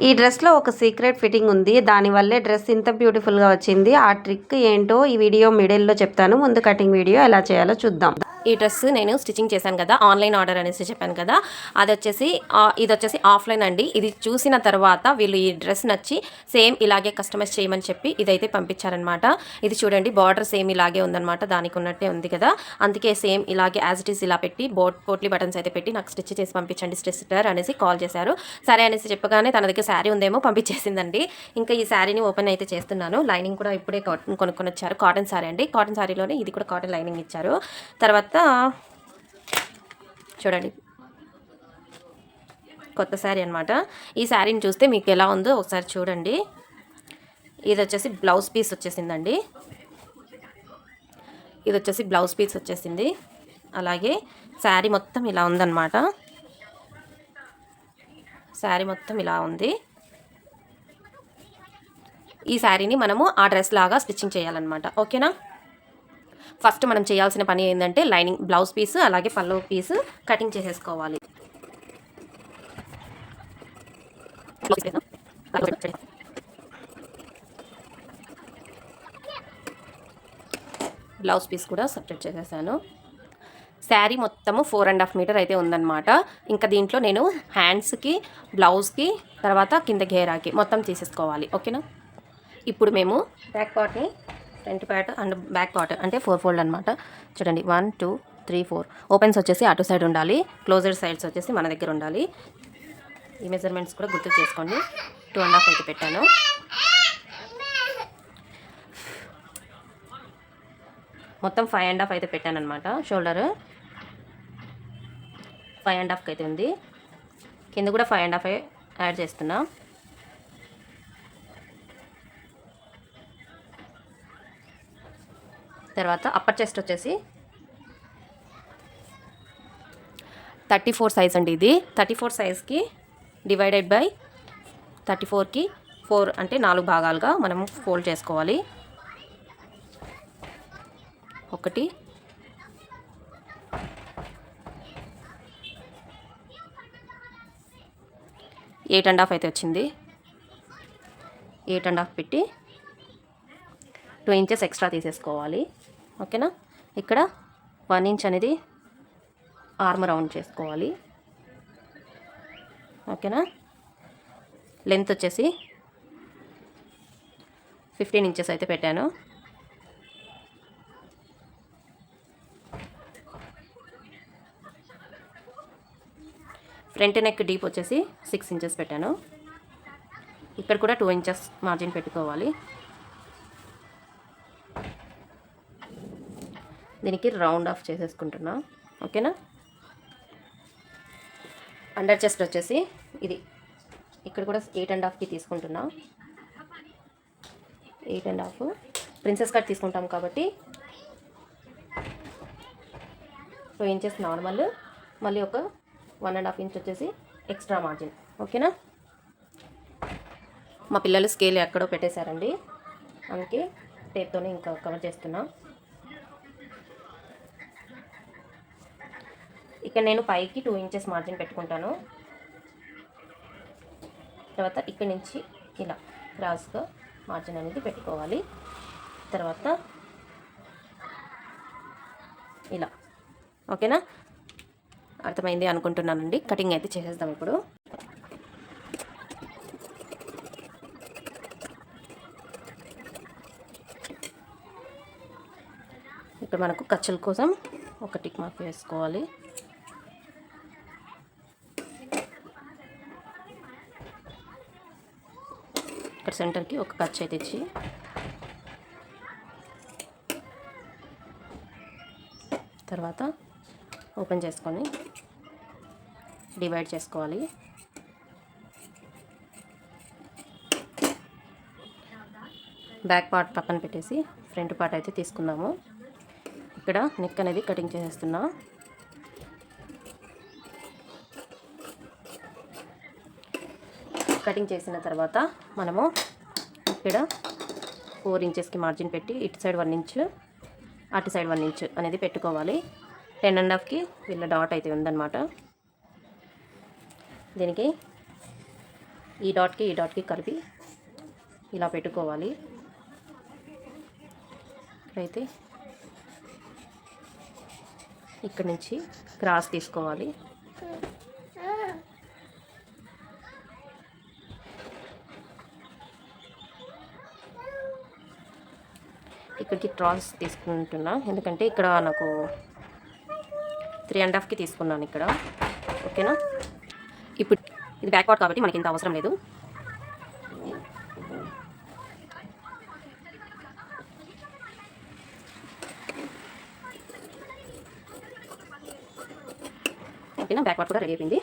ఈ డ్రెస్లో ఒక సీక్రెట్ ఫిట్టింగ్ ఉంది. దానివల్లే డ్రెస్ ఇంత బ్యూటిఫుల్గా వచ్చింది. ఆ ట్రిక్ ఏంటో ఈ వీడియో మిడిల్లో చెప్తాను. ముందు కటింగ్ వీడియో ఎలా చేయాలో చూద్దాం. ఈ డ్రెస్ నేను స్టిచ్చింగ్ చేశాను కదా, ఆన్లైన్ ఆర్డర్ అనేసి చెప్పాను కదా, ఇది వచ్చేసి ఆఫ్లైన్ అండి. ఇది చూసిన తర్వాత వీళ్ళు ఈ డ్రెస్ నచ్చి సేమ్ ఇలాగే కస్టమైజ్ చేయమని చెప్పి ఇదైతే పంపించారనమాట. ఇది చూడండి, బార్డర్ సేమ్ ఇలాగే ఉందన్నమాట, దానికి ఉన్నట్టే ఉంది కదా. అందుకే సేమ్ ఇలాగే యాజ్ ఇట్ ఈస్ ఇలా పెట్టి పోట్లీ బటన్స్ అయితే పెట్టి నాకు స్టిచ్ చేసి పంపించండి స్టిచ్చర్ అనేసి కాల్ చేశారు. సరే అనేసి చెప్పగానే తన దగ్గర శారీ ఉందేమో పంపించేసిందండి. ఇంకా ఈ శారీని ఓపెన్ అయితే చేస్తున్నాను. లైనింగ్ కూడా ఇప్పుడే కొనుక్కొని వచ్చారు. కాటన్ శారీ అండి. కాటన్ శారీలోనే ఇది కూడా కాటన్ లైనింగ్ ఇచ్చారు. తర్వాత చూడండి, కొత్త శారీ అనమాట. ఈ శారీని చూస్తే మీకు ఎలా ఉందో ఒకసారి చూడండి. ఇది వచ్చేసి బ్లౌజ్ పీస్ వచ్చేసిందండి. ఇది వచ్చేసి బ్లౌజ్ పీస్ వచ్చేసింది. అలాగే శారీ మొత్తం ఇలా ఉందన్నమాట. శారీ మొత్తం ఇలా ఉంది. ఈ శారీని మనము ఆ డ్రెస్ లాగా స్టిచ్చింగ్ చేయాలన్నమాట. ఓకేనా? ఫస్ట్ మనం చేయాల్సిన పని ఏంటంటే లైనింగ్, బ్లౌజ్ పీస్ అలాగే పళ్ళు పీస్ కటింగ్ చేసేసుకోవాలి. బ్లౌజ్ పీస్ కూడా సపరేట్ చేసేసాను. శారీ మొత్తము 4.5 మీటర్ అయితే ఉందన్నమాట. ఇంకా దీంట్లో నేను హ్యాండ్స్కి, బ్లౌజ్కి, తర్వాత కింద ఘేరాకి మొత్తం తీసేసుకోవాలి. ఓకేనా? ఇప్పుడు మేము బ్యాక్ పార్ట్ని, front part and back part అంటే 4 ఫోల్డ్ అనమాట. చూడండి, 1 2 3 4 ఓపెన్స్ వచ్చేసి అటు సైడ్ ఉండాలి, క్లోజర్ సైడ్స్ వచ్చేసి మన దగ్గర ఉండాలి. ఈ మెజర్మెంట్స్ కూడా గుర్తు చేసుకోండి. 2.5 అయితే పెట్టాను. మొత్తం 5.5 అయితే పెట్టాను అనమాట. షోల్డర్ 5.5 అయితే ఉంది. కింద కూడా 5.5 యాడ్ చేస్తున్నా. తర్వాత అప్పర్ చెస్ట్ వచ్చేసి 34 సైజ్ అండి. ఇది 34 సైజ్కి డివైడెడ్ బై 34కి 4 అంటే 4 భాగాలుగా మనం ఫోల్డ్ చేసుకోవాలి. 1 8.5 అయితే వచ్చింది. 8.5 పెట్టి 2 ఇంచెస్ ఎక్స్ట్రా తీసేసుకోవాలి. ఓకేనా? ఇక్కడ 1 ఇంచ్ అనేది ఆర్మ్ రౌండ్ చేసుకోవాలి. ఓకేనా? లెంత్ వచ్చేసి 15 ఇంచెస్ అయితే పెట్టాను. ఫ్రంట్ నెక్ డీప్ వచ్చేసి 6 ఇంచెస్ పెట్టాను. ఇక్కడ కూడా 2 ఇంచెస్ మార్జిన్ పెట్టుకోవాలి. దీనికి రౌండ్ ఆఫ్ చేసేసుకుంటున్నా. ఓకేనా? అండర్ చెస్ట్ వచ్చేసి ఇది, ఇక్కడ కూడా 8.5కి తీసుకుంటున్నా. 8.5 ప్రిన్సెస్ కట్ తీసుకుంటాం కాబట్టి 2 ఇంచెస్ నార్మల్, మళ్ళీ ఒక 1.5 ఇంచ్ వచ్చేసి ఎక్స్ట్రా మార్జిన్. ఓకేనా? మా పిల్లలు స్కేల్ ఎక్కడో పెట్టేశారండి, అందుకే టేప్తోనే ఇంకా కవర్ చేస్తున్నా. ఇక్కడ నేను పైకి 2 ఇంచెస్ మార్జిన్ పెట్టుకుంటాను. తర్వాత ఇక్కడ నుంచి ఇలా క్రాస్గా మార్జిన్ అనేది పెట్టుకోవాలి. తర్వాత ఇలా. ఓకేనా? అర్థమైంది అనుకుంటున్నానండి. కటింగ్ అయితే చేసేద్దాం ఇప్పుడు. ఇక్కడ మనకు ఖర్చుల కోసం ఒక టిక్ మార్క్ వేసుకోవాలి. ఇక్కడ సెంటర్కి ఒక ఖర్చు అయితే ఇచ్చి తర్వాత ఓపెన్ చేసుకొని డివైడ్ చేసుకోవాలి. బ్యాక్ పార్ట్ పక్కన పెట్టేసి ఫ్రంట్ పార్ట్ అయితే తీసుకుందాము. ఇక్కడ నెక్ అనేది కటింగ్ చేసేస్తున్నా. కటింగ్ చేసిన తర్వాత మనము ఇక్కడ 4 ఇంచెస్కి మార్జిన్ పెట్టి ఇటు సైడ్ 1 ఇంచ్, అటు సైడ్ 1 ఇంచ్ అనేది పెట్టుకోవాలి. 10.5కి వీళ్ళ డాట్ అయితే ఉందన్నమాట. దీనికి ఈ డాట్కి కలిపి ఇలా పెట్టుకోవాలి. ఇక్కడైతే ఇక్కడ నుంచి క్రాస్ తీసుకోవాలి. ఇక్కడికి క్రాస్ తీసుకుంటున్నా, ఎందుకంటే ఇక్కడ నాకు 3.5కి తీసుకున్నాను ఇక్కడ. ఓకేనా, ఇప్పుడు ఇది బ్యాక్ పార్ట్ కాబట్టి మనకి ఇంత అవసరం లేదు. ఓకేనా, బ్యాక్ పార్ట్ కూడా రెడీ అయిపోయింది.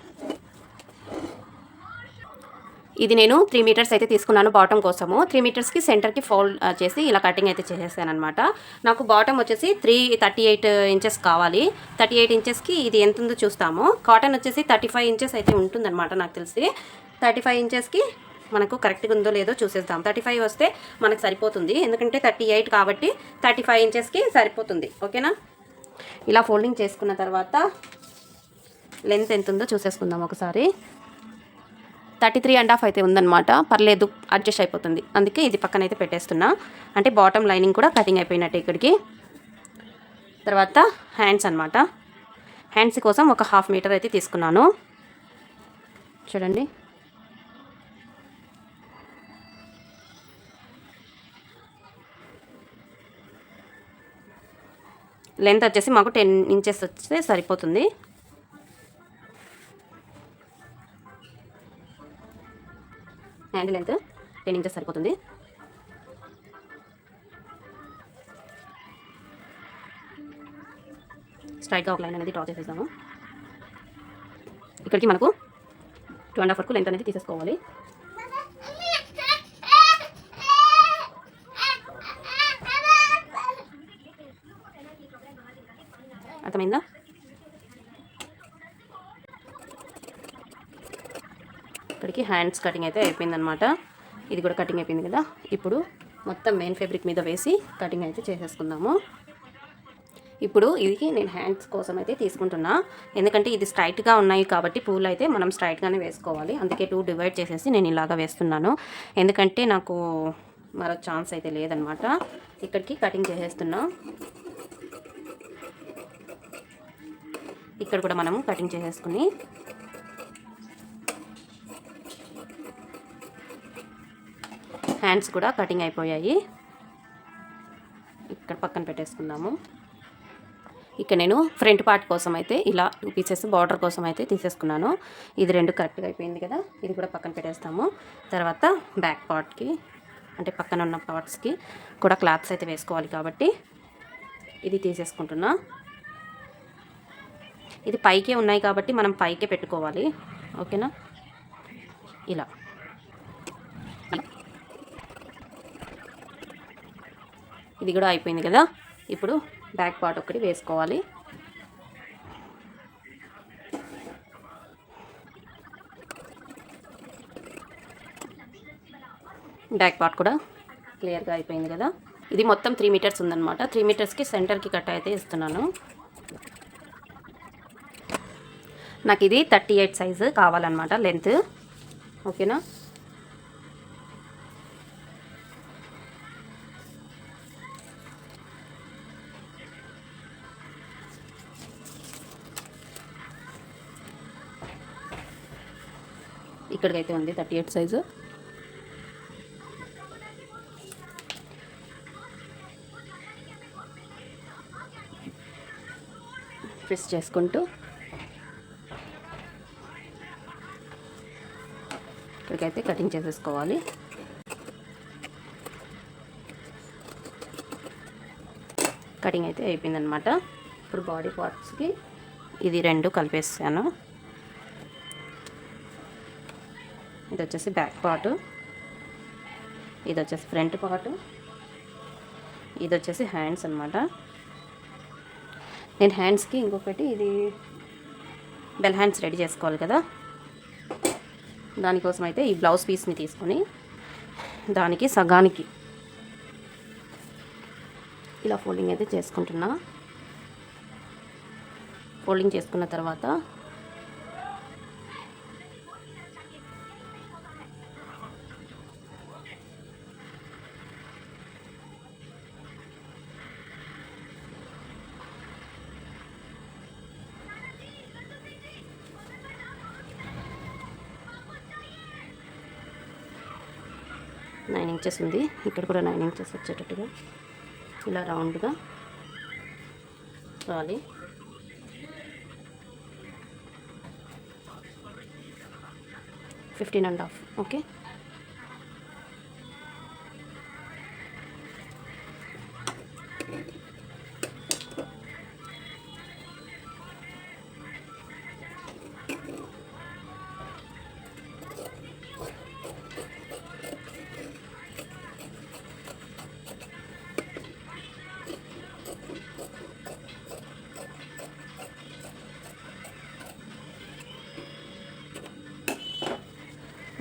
ఇది నేను 3 మీటర్స్ అయితే తీసుకున్నాను బాటమ్ కోసము. 3 మీటర్స్కి సెంటర్కి ఫోల్డ్ చేసి ఇలా కటింగ్ అయితే చేసేసాను అనమాట. నాకు బాటమ్ వచ్చేసి 38 ఇంచెస్ కావాలి. 38 ఇంచెస్కి ఇది ఎంత ఉందో చూస్తాము. కాటన్ వచ్చేసి 35 ఇంచెస్ అయితే ఉంటుందన్నమాట నాకు తెలిసి. 35 ఇంచెస్కి మనకు కరెక్ట్గా ఉందో లేదో చూసేద్దాం. 35 వస్తే మనకు సరిపోతుంది, ఎందుకంటే 38 కాబట్టి 35 ఇంచెస్కి సరిపోతుంది. ఓకేనా, ఇలా ఫోల్డింగ్ చేసుకున్న తర్వాత లెంత్ ఎంత ఉందో చూసేసుకుందాం ఒకసారి. 33.5 అయితే ఉందన్నమాట. పర్లేదు, అడ్జస్ట్ అయిపోతుంది. అందుకే ఇది పక్కన అయితే పెట్టేస్తున్నా. అంటే బాటమ్ లైనింగ్ కూడా కటింగ్ అయిపోయినట్టు ఇక్కడికి. తర్వాత హ్యాండ్స్ అనమాట. హ్యాండ్స్ కోసం ఒక 1/2 మీటర్ అయితే తీసుకున్నాను. చూడండి, లెంత్ వచ్చేసి మాకు 10 ఇంచెస్ వస్తే సరిపోతుంది. హ్యాండ్ లెంత్ 10 ఇంచెస్ సరిపోతుంది. స్ట్రైట్గా ఒక లైన్ అనేది డ్రా చేసేసాము. ఇక్కడికి మనకు 2.5 వరకు లెంత్ అనేది తీసేసుకోవాలి. అర్థమైందా? ఇక్కడికి హ్యాండ్స్ కటింగ్ అయితే అయిపోయిందనమాట. ఇది కూడా కటింగ్ అయిపోయింది కదా. ఇప్పుడు మొత్తం మెయిన్ ఫ్యాబ్రిక్ మీద వేసి కటింగ్ అయితే చేసేసుకుందాము. ఇప్పుడు ఇది నేను హ్యాండ్స్ కోసం అయితే తీసుకుంటున్నా, ఎందుకంటే ఇది స్ట్రైట్గా ఉన్నాయి కాబట్టి పూలు అయితే మనం స్ట్రైట్గానే వేసుకోవాలి. అందుకే 2 డివైడ్ చేసేసి నేను ఇలాగా వేస్తున్నాను, ఎందుకంటే నాకు మరో ఛాన్స్ అయితే లేదనమాట. ఇక్కడికి కటింగ్ చేసేస్తున్నా. ఇక్కడ కూడా మనము కటింగ్ చేసేసుకుని హ్యాండ్స్ కూడా కటింగ్ అయిపోయాయి. ఇక్కడ పక్కన పెట్టేసుకుందాము. ఇక్కడ నేను ఫ్రంట్ పార్ట్ కోసం అయితే ఇలా 2 పీసెస్ బార్డర్ కోసం అయితే తీసేసుకున్నాను. ఇది 2 కరెక్ట్గా అయిపోయింది కదా. ఇది కూడా పక్కన పెట్టేస్తాము. తర్వాత బ్యాక్ పార్ట్కి అంటే పక్కన ఉన్న పార్ట్స్కి కూడా క్లాత్స్ అయితే వేసుకోవాలి కాబట్టి ఇది తీసేసుకుంటున్నా. ఇది పైకే ఉన్నాయి కాబట్టి మనం పైకే పెట్టుకోవాలి. ఓకేనా, ఇలా ఇది కూడా అయిపోయింది కదా. ఇప్పుడు బ్యాక్ పార్ట్ ఒకటి వేసుకోవాలి. బ్యాక్ పార్ట్ కూడా క్లియర్గా అయిపోయింది కదా. ఇది మొత్తం 3 మీటర్స్ ఉందన్నమాట. 3 మీటర్స్కి సెంటర్కి కట్ అయితే ఇస్తున్నాను. నాకు ఇది 38 సైజు కావాలన్నమాట లెంత్. ఓకేనా, ఇక్కడికైతే ఉంది 38 సైజు. ప్రెస్ చేసుకుంటూ ఇక్కడికైతే కటింగ్ చేసేసుకోవాలి. కటింగ్ అయితే అయిపోయిందనమాట. ఇప్పుడు బాడీ పార్ట్స్కి ఇది 2 కలిపేసాను. ఇది వచ్చేసి బ్యాక్ పార్ట్, ఇది వచ్చేసి ఫ్రంట్ పార్ట్, ఇది వచ్చేసి హ్యాండ్స్ అనమాట. నేను హ్యాండ్స్కి ఇంకొకటి ఇది బెల్ హ్యాండ్స్ రెడీ చేసుకోవాలి కదా. దానికోసం అయితే ఈ బ్లౌజ్ పీస్ని తీసుకొని దానికి సగానికి ఇలా ఫోల్డింగ్ అయితే చేసుకుంటున్నా. ఫోల్డింగ్ చేసుకున్న తర్వాత 9 ఇంచెస్ ఉంది. ఇక్కడ కూడా 9 ఇంచెస్ వచ్చేటట్టుగా ఇలా రౌండ్గా రావాలి. Fifteen and half. ఓకే,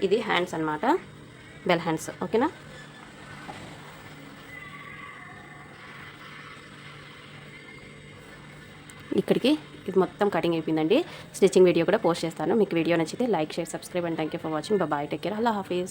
ఇది హ్యాండ్స్ అన్నమాట, బెల్ హ్యాండ్స్. ఓకేనా, ఇక్కడికి ఇది మొత్తం కటింగ్ అయిపోయిందండి. స్టిచ్చింగ్ వీడియో కూడా పోస్ట్ చేస్తాను. మీకు వీడియో నచ్చితే like, share, subscribe and thank you for watching. Bye, take care, అల్లా హాఫీజ్.